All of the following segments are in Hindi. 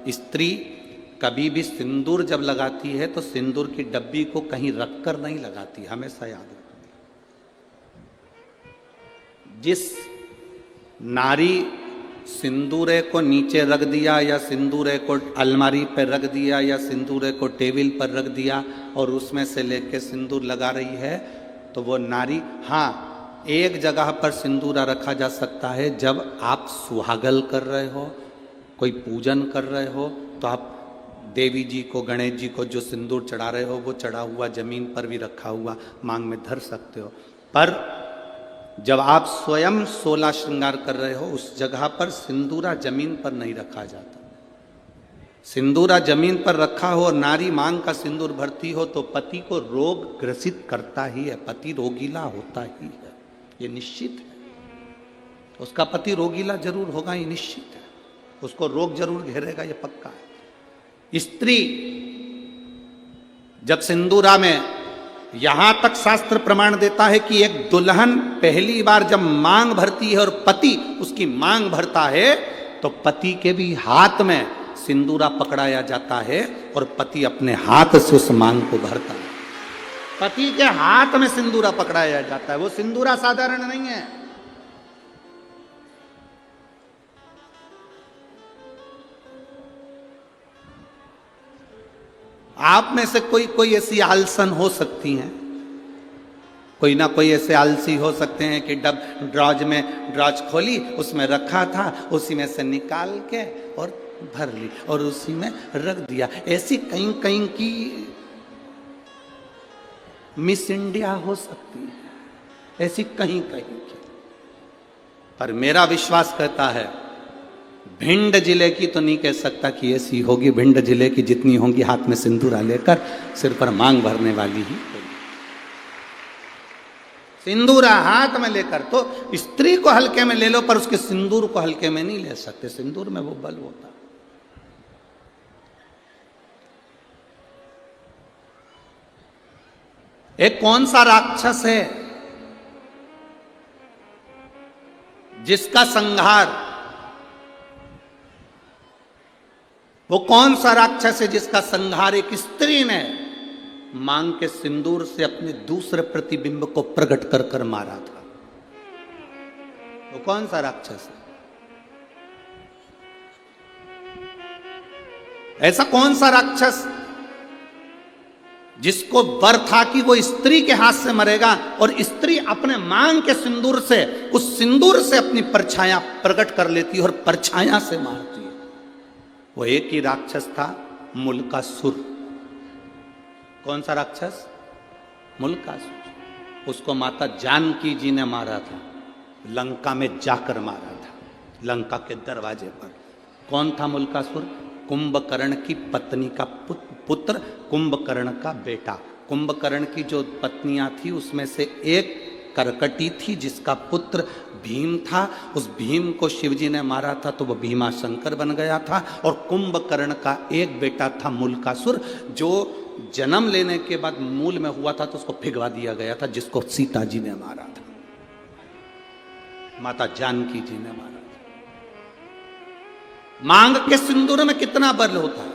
स्त्री कभी भी सिंदूर जब लगाती है तो सिंदूर की डब्बी को कहीं रखकर नहीं लगाती, हमेशा याद रखना। जिस नारी सिंदूरे को नीचे रख दिया या सिंदूरे को अलमारी पर रख दिया या सिंदूरे को टेबल पर रख दिया और उसमें से लेके सिंदूर लगा रही है, तो वो नारी, हाँ एक जगह पर सिंदूरा रखा जा सकता है, जब आप सुहागल कर रहे हो, कोई पूजन कर रहे हो, तो आप देवी जी को, गणेश जी को जो सिंदूर चढ़ा रहे हो वो चढ़ा हुआ जमीन पर भी रखा हुआ मांग में धर सकते हो। पर जब आप स्वयं 16 श्रृंगार कर रहे हो उस जगह पर सिंदूरा जमीन पर नहीं रखा जाता। सिंदूरा जमीन पर रखा हो और नारी मांग का सिंदूर भरती हो तो पति को रोग ग्रसित करता ही है, पति रोगीला होता ही है, ये निश्चित है। उसका पति रोगीला जरूर होगा, ये निश्चित है, उसको रोग जरूर घेरेगा, ये पक्का है। स्त्री जब सिंदूरा में, यहां तक शास्त्र प्रमाण देता है कि एक दुल्हन पहली बार जब मांग भरती है और पति उसकी मांग भरता है तो पति के भी हाथ में सिंदूरा पकड़ाया जाता है और पति अपने हाथ से उस मांग को भरता है। पति के हाथ में सिंदूरा पकड़ाया जाता है, वो सिंदूरा साधारण नहीं है। आप में से कोई ऐसी आलसन हो सकती हैं, कोई ना कोई ऐसे आलसी हो सकते हैं कि ड्रॉज खोली, उसमें रखा था, उसी में से निकाल के और भर ली और उसी में रख दिया। ऐसी कहीं कहीं की मिस इंडिया हो सकती है, ऐसी कहीं कहीं की। पर मेरा विश्वास कहता है भिंड जिले की तो नहीं कह सकता कि ऐसी होगी, भिंड जिले की जितनी होंगी हाथ में सिंदूरा लेकर सिर पर मांग भरने वाली ही होगी। सिंदूरा हाथ में लेकर, तो स्त्री को हल्के में ले लो पर उसके सिंदूर को हल्के में नहीं ले सकते, सिंदूर में वो बल होता। एक कौन सा राक्षस है जिसका संहार, वो कौन सा राक्षस है जिसका संहार एक स्त्री ने मांग के सिंदूर से अपने दूसरे प्रतिबिंब को प्रकट कर कर मारा था? वो कौन सा राक्षस है? ऐसा कौन सा राक्षस जिसको वर था कि वो स्त्री के हाथ से मरेगा और स्त्री अपने मांग के सिंदूर से, उस सिंदूर से अपनी परछाया प्रकट कर लेती है और परछाया से मारती है? वो एक ही राक्षस था, मुल्कासुर। कौन सा राक्षस? मुल्कासुर। उसको माता जानकी जी ने मारा था, लंका में जाकर मारा था, लंका के दरवाजे पर। कौन था मुल्कासुर? कुंभकर्ण की पत्नी का पुत्र, कुंभकर्ण का बेटा। कुंभकर्ण की जो पत्नियां थी उसमें से एक करकटी थी जिसका पुत्र भीम था। उस भीम को शिवजी ने मारा था तो वह भीमा शंकर बन गया था। और कुंभकर्ण का एक बेटा था मुल्कासुर, जो जन्म लेने के बाद मूल में हुआ था तो उसको भिगवा दिया गया था, जिसको सीता जी ने मारा था, माता जानकी जी ने मारा था। मांग के सिंदूर में कितना बल होता है।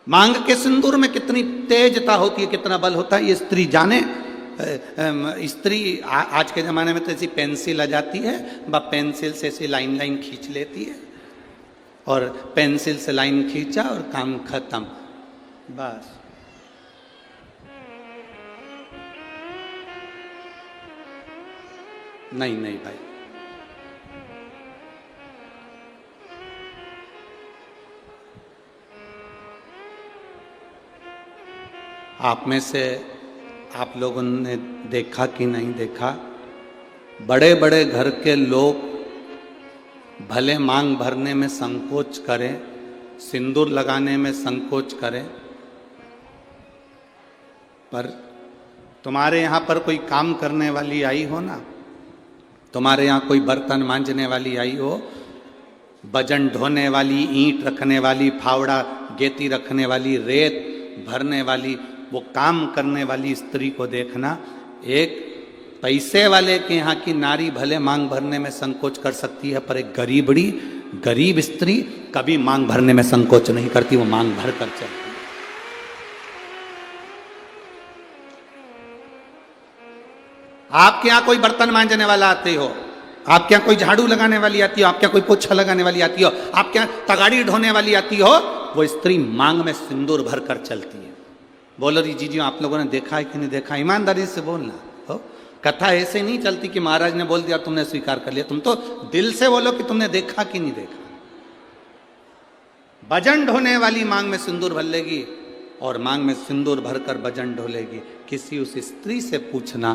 मांग के सिंदूर में कितनी तेजता होती है, कितना बल होता है, ये स्त्री जाने। स्त्री आज के ज़माने में तो ऐसी पेंसिल आ जाती है, वह पेंसिल से ऐसी लाइन लाइन खींच लेती है और पेंसिल से लाइन खींचा और काम खत्म, बस। नहीं नहीं भाई, आप में से आप लोगों ने देखा कि नहीं देखा, बड़े बड़े घर के लोग भले मांग भरने में संकोच करें, सिंदूर लगाने में संकोच करें, पर तुम्हारे यहाँ पर कोई काम करने वाली आई हो ना, तुम्हारे यहाँ कोई बर्तन मांजने वाली आई हो, वजन ढोने वाली, ईंट रखने वाली, फावड़ा गेती रखने वाली, रेत भरने वाली, वो काम करने वाली स्त्री को देखना, एक पैसे वाले के यहाँ की नारी भले मांग भरने में संकोच कर सकती है, पर एक गरीब स्त्री कभी मांग भरने में संकोच नहीं करती, वो मांग भर कर चलती। आपके यहां कोई बर्तन मांजने वाला आते हो, आपके यहां कोई झाड़ू लगाने वाली आती हो, आपके यहां कोई पोछा लगाने वाली आती हो, आपके यहां तगाड़ी ढोने वाली आती हो, वो स्त्री मांग में सिंदूर भर कर चलती है। बोलो जी आप लोगों ने देखा है कि नहीं देखा? ईमानदारी से बोलना हो। कथा ऐसे नहीं चलती कि महाराज ने बोल दिया तुमने स्वीकार कर लिया, तुम तो दिल से बोलो कि तुमने देखा कि नहीं देखा। भजन ढोने वाली मांग में सिंदूर भर लेगी और मांग में सिंदूर भरकर भजन ढोलेगी। किसी उस स्त्री से पूछना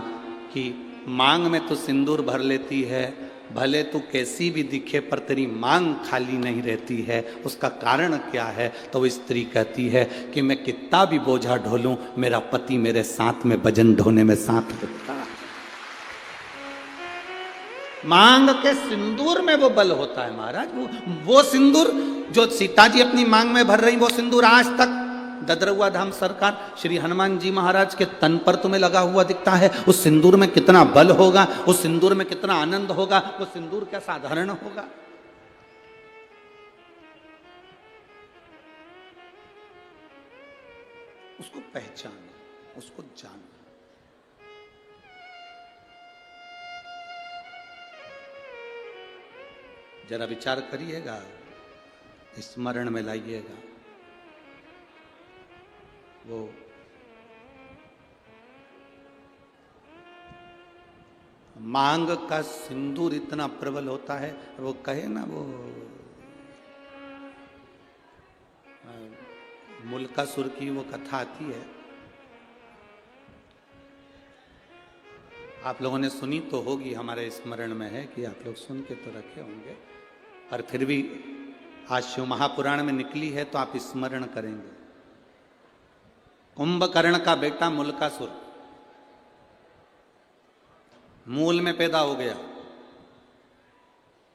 कि मांग में तो सिंदूर भर लेती है, भले तू कैसी भी दिखे पर तेरी मांग खाली नहीं रहती है, उसका कारण क्या है? तो वो स्त्री कहती है कि मैं कितना भी बोझा ढोलूं, मेरा पति मेरे साथ में भजन ढोने में साथ देता। मांग के सिंदूर में वो बल होता है महाराज। वो सिंदूर जो सीता जी अपनी मांग में भर रही, वो सिंदूर आज तक ददरुआ धाम सरकार श्री हनुमान जी महाराज के तन पर तुम्हें लगा हुआ दिखता है। उस सिंदूर में कितना बल होगा, उस सिंदूर में कितना आनंद होगा, वो सिंदूर क्या साधारण होगा? उसको पहचानो, उसको जानो। जरा विचार करिएगा, स्मरण में लाइएगा। वो मांग का सिंदूर इतना प्रबल होता है, वो कहे ना, वो मुल्कासुर की वो कथा आती है, आप लोगों ने सुनी तो होगी, हमारे स्मरण में है कि आप लोग सुन के तो रखे होंगे, पर फिर भी आज शिव महापुराण में निकली है तो आप स्मरण करेंगे। कुंभकर्ण का बेटा मुल्कासुर मूल में पैदा हो गया।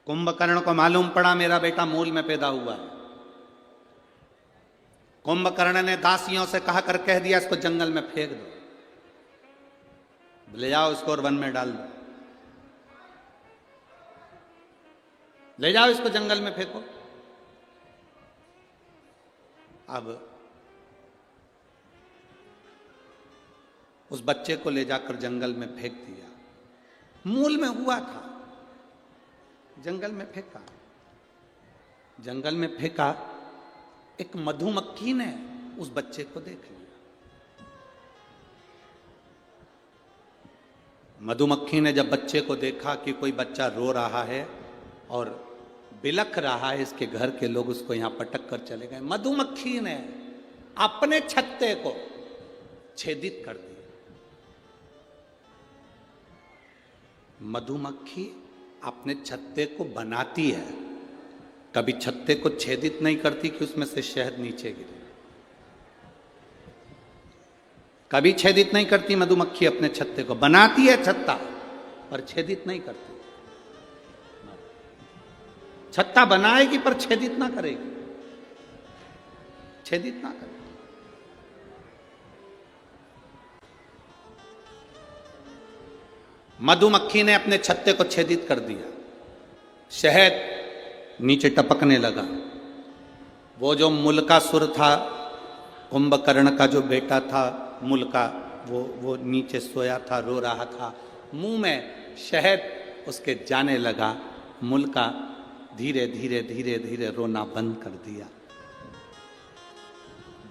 कुंभकर्ण को मालूम पड़ा मेरा बेटा मूल में पैदा हुआ है। कुंभकर्ण ने दासियों से कहा कर कह दिया इसको जंगल में फेंक दो, ले जाओ इसको और वन में डाल दो, ले जाओ इसको जंगल में फेंको। अब उस बच्चे को ले जाकर जंगल में फेंक दिया। मूल में हुआ था, जंगल में फेंका। जंगल में फेंका, एक मधुमक्खी ने उस बच्चे को देख लिया। मधुमक्खी ने जब बच्चे को देखा कि कोई बच्चा रो रहा है और बिलख रहा है, इसके घर के लोग उसको यहां पटक कर चले गए। मधुमक्खी ने अपने छत्ते को छेदित कर दिया। मधुमक्खी अपने छत्ते को बनाती है, कभी छत्ते को छेदित नहीं करती कि उसमें से शहद नीचे गिरे। कभी छेदित नहीं करती मधुमक्खी अपने छत्ते को, बनाती है छत्ता पर छेदित नहीं करती। छत्ता बनाएगी पर छेदित ना करेगी, छेदित ना करेगी। मधुमक्खी ने अपने छत्ते को छेदित कर दिया, शहद नीचे टपकने लगा। वो जो मुल्कासुर था, कुंभकर्ण का जो बेटा था मुल्का, वो नीचे सोया था, रो रहा था, मुंह में शहद उसके जाने लगा। मुल्का धीरे धीरे धीरे धीरे रोना बंद कर दिया।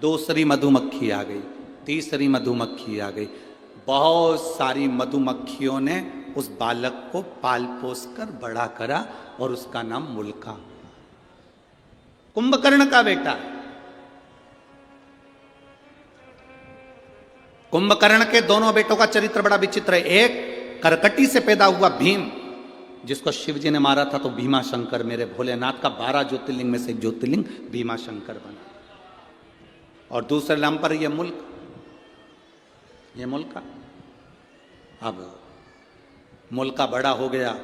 दूसरी मधुमक्खी आ गई, तीसरी मधुमक्खी आ गई। बहुत सारी मधुमक्खियों ने उस बालक को पाल पोस कर बड़ा करा और उसका नाम मुल्का, कुंभकर्ण का बेटा। कुंभकर्ण के दोनों बेटों का चरित्र बड़ा विचित्र है। एक करकटी से पैदा हुआ भीम, जिसको शिव जी ने मारा था तो भीमा शंकर, मेरे भोलेनाथ का 12 ज्योतिर्लिंग में से एक ज्योतिर्लिंग भीमा शंकर बना। और दूसरे नाम पर यह मुल्क, ये मुल्का। अब मुल्का बड़ा हो गया,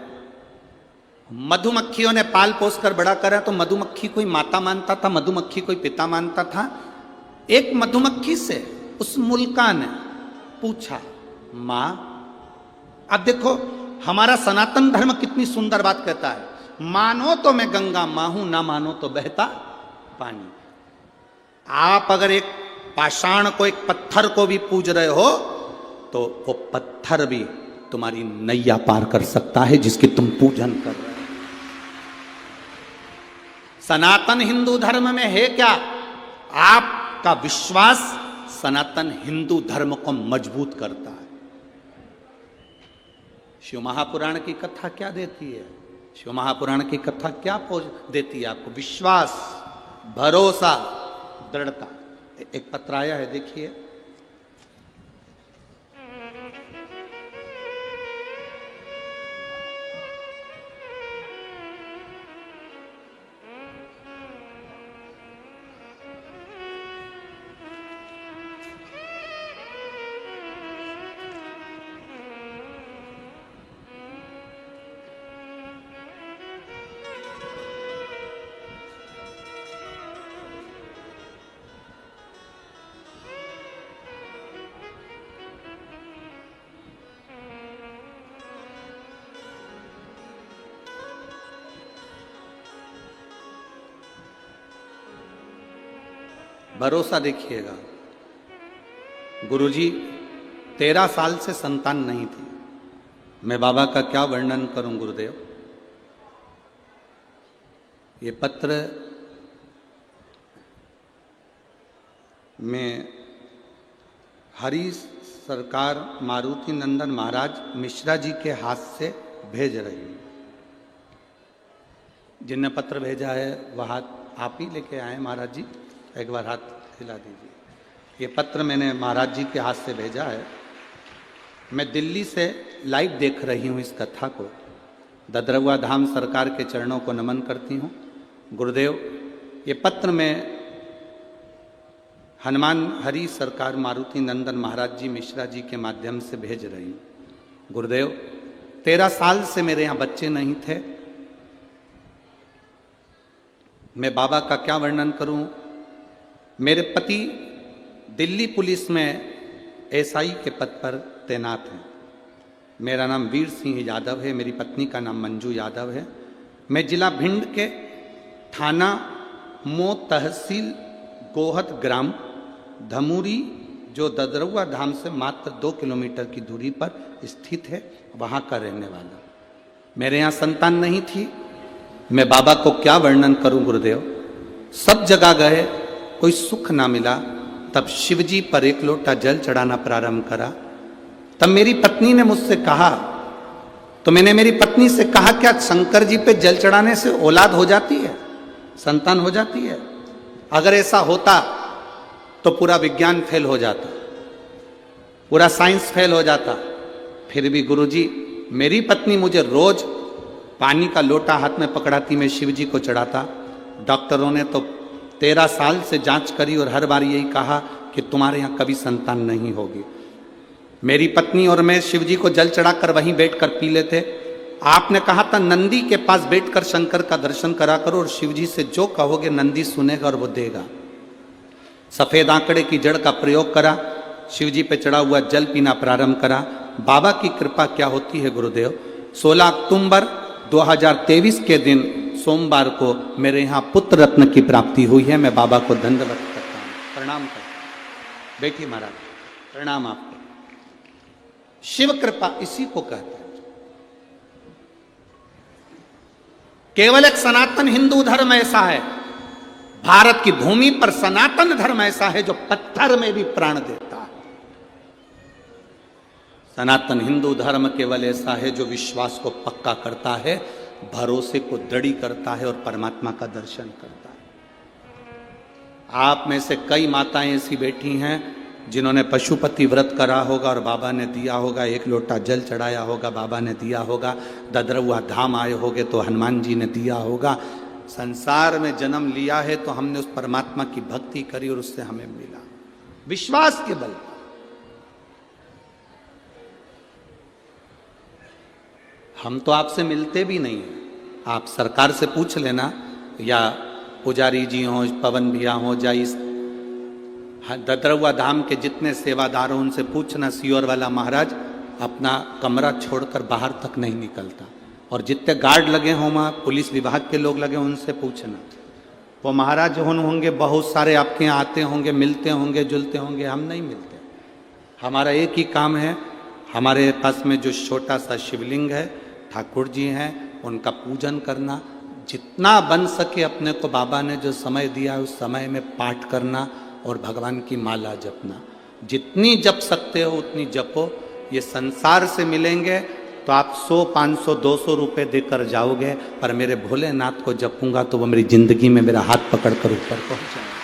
मधुमक्खियों ने पाल पोस कर बड़ा करा, तो मधुमक्खी कोई माता मानता था, मधुमक्खी कोई पिता मानता था। एक मधुमक्खी से उस मुल्का ने पूछा, मां अब देखो हमारा सनातन धर्म कितनी सुंदर बात कहता है, मानो तो मैं गंगा मां हूं, ना मानो तो बहता पानी। आप अगर एक पाषाण को, एक पत्थर को भी पूज रहे हो तो वो पत्थर भी तुम्हारी नैया पार कर सकता है जिसकी तुम पूजन कर रहे हो। सनातन हिंदू धर्म में है क्या? आपका विश्वास सनातन हिंदू धर्म को मजबूत करता है। शिव महापुराण की कथा क्या देती है? शिव महापुराण की कथा क्या देती है आपको? विश्वास, भरोसा, दृढ़ता। एक पत्र आया है, देखिए। भरोसा देखिएगा। गुरुजी 13 साल से संतान नहीं थी। मैं बाबा का क्या वर्णन करूं गुरुदेव। ये पत्र में हरि सरकार मारुति नंदन महाराज मिश्रा जी के हाथ से भेज रही हूं। जिनने पत्र भेजा है वह हाथ आप ही लेके आए महाराज जी, एक बार हाथ हिला दीजिए। ये पत्र मैंने महाराज जी के हाथ से भेजा है। मैं दिल्ली से लाइव देख रही हूँ इस कथा को। ददरवा धाम सरकार के चरणों को नमन करती हूँ। गुरुदेव, ये पत्र मैं हनुमान हरि सरकार मारुति नंदन महाराज जी मिश्रा जी के माध्यम से भेज रही हूँ। गुरुदेव 13 साल से मेरे यहाँ बच्चे नहीं थे। मैं बाबा का क्या वर्णन करूं। मेरे पति दिल्ली पुलिस में एसआई के पद पर तैनात हैं। मेरा नाम वीर सिंह यादव है, मेरी पत्नी का नाम मंजू यादव है। मैं जिला भिंड के थाना मो तहसील गोहद ग्राम धमूरी, जो ददरवा धाम से मात्र 2 किलोमीटर की दूरी पर स्थित है, वहाँ का रहने वाला। मेरे यहाँ संतान नहीं थी। मैं बाबा को क्या वर्णन करूं गुरुदेव। सब जगह गए, कोई सुख ना मिला। तब शिवजी पर एक लोटा जल चढ़ाना प्रारंभ करा। तब मेरी पत्नी ने मुझसे कहा, तो मैंने मेरी पत्नी से कहा, क्या शंकर जी पे जल चढ़ाने से औलाद हो जाती है, संतान हो जाती है? अगर ऐसा होता तो पूरा विज्ञान फेल हो जाता, पूरा साइंस फेल हो जाता। फिर भी गुरुजी, मेरी पत्नी मुझे रोज पानी का लोटा हाथ में पकड़ाती, मैं शिव जी को चढ़ाता। डॉक्टरों ने तो 13 साल से जांच करी और हर बार यही कहा कि तुम्हारे यहाँ कभी संतान नहीं होगी। मेरी पत्नी और मैं शिव जी को जल चढ़ाकर वहीं बैठकर पी लेते। आपने कहा था नंदी के पास बैठकर शंकर का दर्शन करा करो और शिव जी से जो कहोगे नंदी सुनेगा और वो देगा। सफेद आंकड़े की जड़ का प्रयोग करा, शिव जी पे चढ़ा हुआ जल पीना प्रारंभ करा। बाबा की कृपा क्या होती है गुरुदेव। 16 अक्टूबर 2023 के दिन सोमवार को मेरे यहाँ पुत्र रत्न की प्राप्ति हुई है। मैं बाबा को दंडवत करता हूँ, प्रणाम करता हूँ। बैठिए महाराज, प्रणाम आपको। शिव कृपा इसी को कहते हैं। केवल एक सनातन हिंदू धर्म ऐसा है, भारत की भूमि पर सनातन धर्म ऐसा है जो पत्थर में भी प्राण देता है। सनातन हिंदू धर्म केवल ऐसा है जो विश्वास को पक्का करता है, भरोसे को दृढ़ करता है और परमात्मा का दर्शन करता है। आप में से कई माताएं ऐसी बैठी हैं जिन्होंने पशुपति व्रत करा होगा और बाबा ने दिया होगा, एक लोटा जल चढ़ाया होगा, बाबा ने दिया होगा। ददरवा धाम आए होगे तो हनुमान जी ने दिया होगा। संसार में जन्म लिया है तो हमने उस परमात्मा की भक्ति करी और उससे हमें मिला, विश्वास के बल। हम तो आपसे मिलते भी नहीं हैं। आप सरकार से पूछ लेना, या पुजारी जी हों, पवन भैया हों, या इस ददरवा धाम के जितने सेवादार हों उनसे पूछना, सियोर वाला महाराज अपना कमरा छोड़कर बाहर तक नहीं निकलता। और जितने गार्ड लगे हों वहाँ पुलिस विभाग के लोग लगे उनसे पूछना, वो महाराज होंगे बहुत सारे आपके यहाँ आते होंगे, मिलते होंगे, जुलते होंगे, हम नहीं मिलते। हमारा एक ही काम है, हमारे पास में जो छोटा सा शिवलिंग है, ठाकुर जी हैं, उनका पूजन करना, जितना बन सके अपने को बाबा ने जो समय दिया है उस समय में पाठ करना और भगवान की माला जपना। जितनी जप सकते हो उतनी जपो। ये संसार से मिलेंगे तो आप 100, 500, 200 रुपये देकर जाओगे, पर मेरे भोलेनाथ को जपूंगा तो वो मेरी जिंदगी में मेरा हाथ पकड़कर ऊपर पहुंच जाएगा।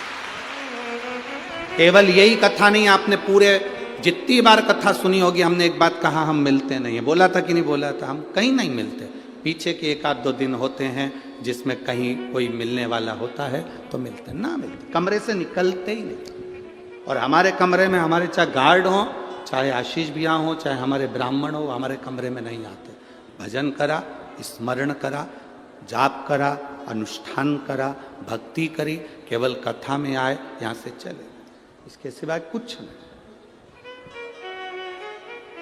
केवल यही कथा नहीं, आपने पूरे जितनी बार कथा सुनी होगी, हमने एक बात कहा, हम मिलते नहीं है। बोला था कि नहीं बोला था? हम कहीं नहीं मिलते। पीछे के 1-2 दिन होते हैं जिसमें कहीं कोई मिलने वाला होता है तो मिलते, ना मिलते, कमरे से निकलते ही नहीं। और हमारे कमरे में हमारे चाहे गार्ड हों, चाहे आशीष भैया हो, चाहे हमारे ब्राह्मण हो, हमारे कमरे में नहीं आते। भजन करा, स्मरण करा, जाप करा, अनुष्ठान करा, भक्ति करी, केवल कथा में आए, यहाँ से चले, इसके सिवाय कुछ नहीं।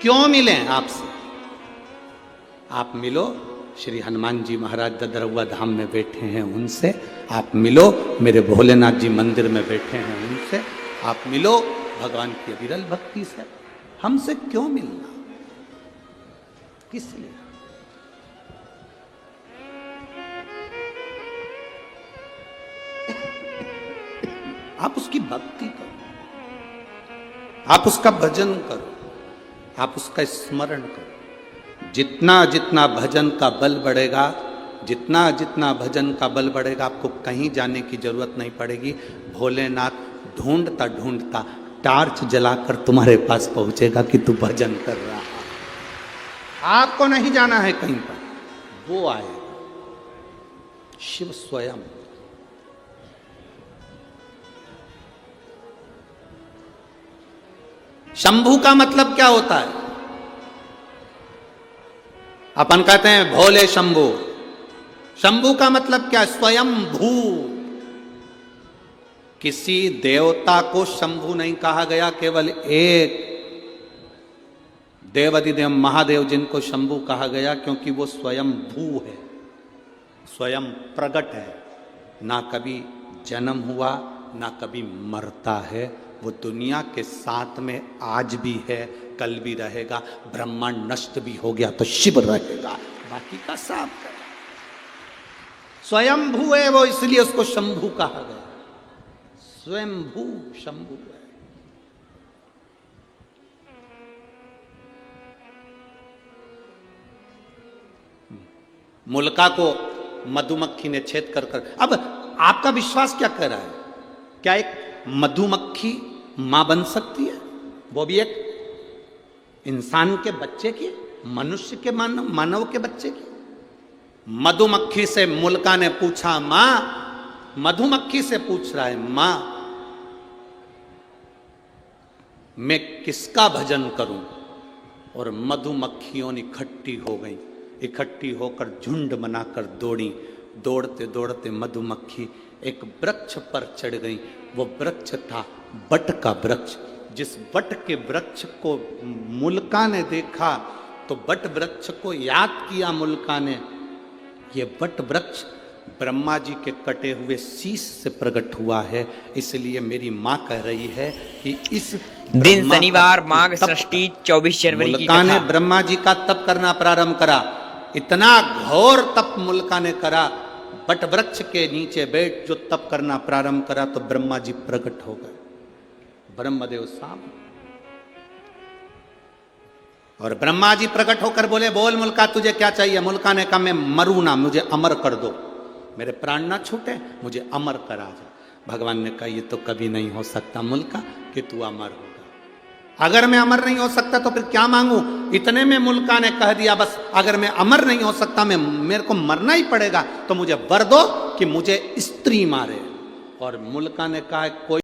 क्यों मिलें आपसे? आप मिलो, श्री हनुमान जी महाराज ददरौआ धाम में बैठे हैं उनसे, आप मिलो, मेरे भोलेनाथ जी मंदिर में बैठे हैं उनसे, आप मिलो भगवान की अविरल भक्ति से। हमसे क्यों मिलना? किस लिए? आप उसकी भक्ति करो, आप उसका भजन करो, आप उसका स्मरण करो। जितना जितना भजन का बल बढ़ेगा, जितना जितना भजन का बल बढ़ेगा, आपको कहीं जाने की जरूरत नहीं पड़ेगी। भोलेनाथ ढूंढता ढूंढता टार्च जलाकर तुम्हारे पास पहुंचेगा कि तू भजन कर रहा है। आपको नहीं जाना है कहीं पर, वो आएगा, शिव स्वयं। शंभू का मतलब क्या होता है? अपन कहते हैं भोले शंभू। शंभू का मतलब क्या? स्वयं भू। किसी देवता को शंभू नहीं कहा गया, केवल एक देवाधिदेव महादेव जिनको शंभू कहा गया, क्योंकि वो स्वयं भू है, स्वयं प्रकट है, ना कभी जन्म हुआ ना कभी मरता है। वो दुनिया के साथ में आज भी है, कल भी रहेगा। ब्रह्मांड नष्ट भी हो गया तो शिव रहेगा, बाकी का साफ है। स्वयं भू है वो, इसलिए उसको शंभू कहा गया। स्वयं भू शंभू है। मुल्का को मधुमक्खी ने छेद कर कर। अब आपका विश्वास क्या कह रहा है? क्या एक मधुमक्खी मां बन सकती है? वो भी एक इंसान के बच्चे की, मनुष्य के मानव के बच्चे की? मधुमक्खी से मुल्का ने पूछा, मां, मधुमक्खी से पूछ रहा है, मां मैं किसका भजन करूं? और मधुमक्खियों इकट्ठी हो गई, इकट्ठी होकर झुंड बनाकर दौड़ी। दौड़ते दौड़ते मधुमक्खी एक वृक्ष पर चढ़ गई। वो वृक्ष था बट का वृक्ष। जिस बट के वृक्ष को मुल्का ने देखा तो बट वृक्ष को याद किया मुल्का ने। ये बट वृक्ष ब्रह्मा जी के कटे हुए शीश से प्रकट हुआ है। इसलिए मेरी माँ कह रही है कि इस दिन शनिवार माघ षष्ठी 24 जनवरी की मुल्का ने ब्रह्मा जी का तप करना प्रारंभ करा। इतना घोर तप मुल्का ने करा, बट वृक्ष के नीचे बैठ जो तप करना प्रारंभ करा तो ब्रह्मा जी प्रकट हो गए, ब्रह्मदेव सामने। और ब्रह्मा जी प्रकट होकर बोले, बोल मुल्का तुझे क्या चाहिए? मुल्का ने कहा, मैं मरूं ना, मुझे अमर कर दो, मेरे प्राण ना छूटे, मुझे अमर करा जा। भगवान ने कहा, ये तो कभी नहीं हो सकता मुल्का कि तू अमर होगा। अगर मैं अमर नहीं हो सकता तो फिर क्या मांगू? इतने में मुल्का ने कह दिया, बस अगर मैं अमर नहीं हो सकता, मेरे को मरना ही पड़ेगा, तो मुझे वर दो कि मुझे स्त्री मारे। और मुल्का ने कहा, कोई